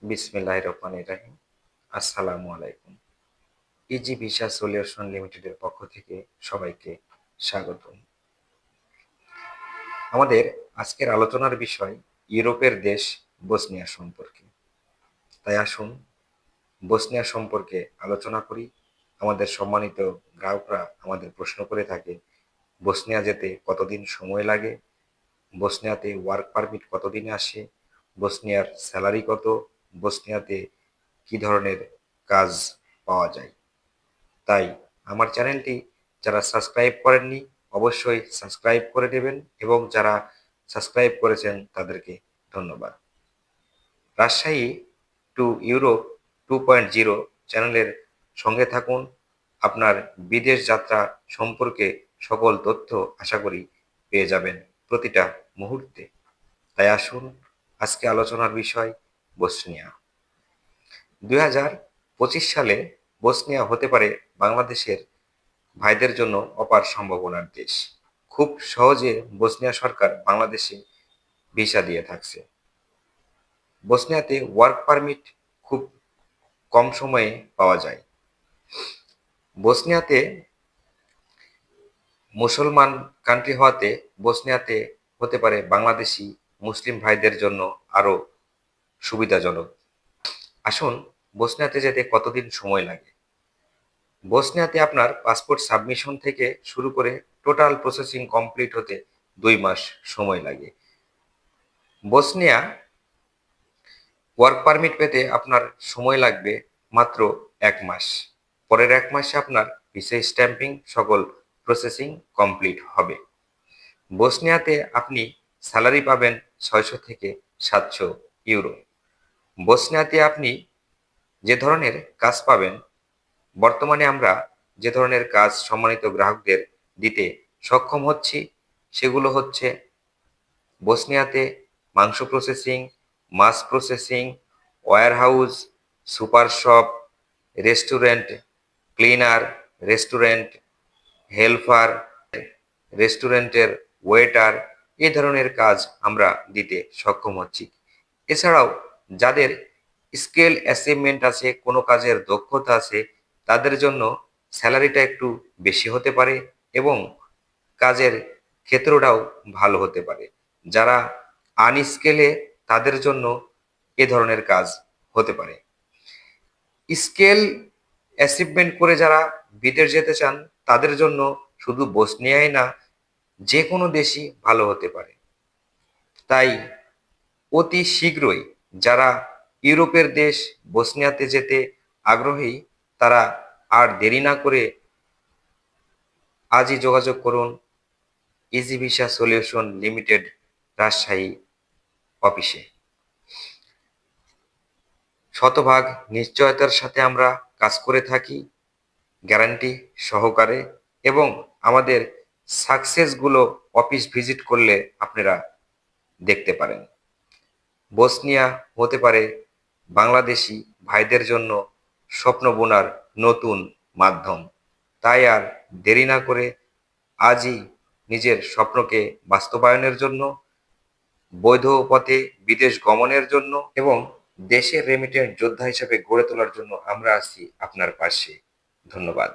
বিসমিল্লাহির রহমানির রহিম। আসসালামু আলাইকুম। ইজি ভিসা সলিউশন লিমিটেডের পক্ষ থেকে সবাইকে স্বাগতম। আমাদের আজকের আলোচনার বিষয় ইউরোপের দেশ বসনিয়া সম্পর্কে। তাই আসুন বসনিয়া সম্পর্কে আলোচনা করি। আমাদের সম্মানিত গ্রাহকরা আমাদের প্রশ্ন করে থাকে, বসনিয়া যেতে কতদিন সময় লাগে, বসনিয়াতে ওয়ার্ক পারমিট কতদিনে আসে, বসনিয়ার স্যালারি কত, বসনিয়াতে কি ধরনের কাজ পাওয়া যায়। তাই আমার চ্যানেলটি যারা সাবস্ক্রাইব করেননি অবশ্যই সাবস্ক্রাইব করে দেবেন, এবং যারা সাবস্ক্রাইব করেছেন তাদেরকে ধন্যবাদ। রাজশাহী টু ইউরোপ 2.0 চ্যানেলের সঙ্গে থাকুন। আপনার বিদেশ যাত্রা সম্পর্কে সকল তথ্য আশা করি পেয়ে যাবেন প্রতিটা মুহূর্তে। তাই আসুন আজকে আলোচনার বিষয় বসনিয়া। 2025 সালে বসনিয়া হতে পারে বাংলাদেশের ভাইদের জন্য অপার সম্ভাবনার দেশ। খুব সহজে বসনিয়া সরকার বাংলাদেশে ভিসা দিয়ে থাকছে। বসনিয়াতে ওয়ার্ক পারমিট খুব কম সময়ে পাওয়া যায়। বসনিয়াতে মুসলমান কান্ট্রি হওয়াতে বসনিয়াতে হতে পারে বাংলাদেশি মুসলিম ভাইদের জন্য আরো সুবিধাজনক। আসুন বসনিয়াতে যেতে কতদিন সময় লাগে। বসনিয়াতে আপনার পাসপোর্ট সাবমিশন থেকে শুরু করে টোটাল প্রসেসিং কমপ্লিট হতে 2 মাস সময় লাগে। বসনিয়া ওয়ার্ক পারমিট পেতে আপনার সময় লাগবে মাত্র 1 মাস। পরের 1 মাসে আপনার ভিসা স্ট্যাম্পিং সকল প্রসেসিং কমপ্লিট হবে। বসনিয়াতে আপনি স্যালারি পাবেন 600 থেকে 700 ইউরো। বসনিয়াতে আপনি যে ধরনের কাজ পাবেন, বর্তমানে আমরা যে ধরনের কাজ সম্মানিত গ্রাহকদের দিতে সক্ষম হচ্ছি সেগুলো হচ্ছে বসনিয়াতে মাংস প্রসেসিং, মাছ processing, warehouse, super shop, restaurant cleaner, restaurant helper, রেস্টুরেন্টের ওয়েটার, এই ধরনের কাজ আমরা দিতে সক্ষম হচ্ছি। এছাড়াও যাদের স্কিল অ্যাচিভমেন্ট আছে, কোনো কাজের দক্ষতা আছে, তাদের জন্য স্যালারিটা একটু বেশি হতে পারে এবং কাজের ক্ষেত্রটাও ভালো হতে পারে। যারা আনস্কেলে তাদের জন্য এ ধরনের কাজ হতে পারে। স্কেল অ্যাচিভমেন্ট করে যারা বিদেশ যেতে চান তাদের জন্য শুধু বসনিয়াই না, যে কোনো দেশই ভালো হতে পারে। তাই অতি শীঘ্রই যারা ইউরোপের দেশ বসনিয়াতে যেতে আগ্রহী তারা আর দেরি না করে আজই যোগাযোগ করুন easy visa solution limited Rajshahi অফিসে। শতভাগ নিশ্চয়তার সাথে আমরা কাজ করে থাকি, গ্যারান্টি সহকারে, এবং আমাদের সাকসেসগুলো অফিস ভিজিট করলে আপনারা দেখতে পারেন। বসনিয়া হতে পারে বাংলাদেশি ভাইদের জন্য স্বপ্ন বোনার নতুন মাধ্যম। তাই আর দেরি না করে আজই নিজের স্বপ্নকে বাস্তবায়নের জন্য, বৈধ পথে বিদেশ গমনের জন্য এবং দেশের রেমিটেন্স যোদ্ধা হিসেবে গড়ে তোলার জন্য আমরা আছি আপনার পাশে। ধন্যবাদ।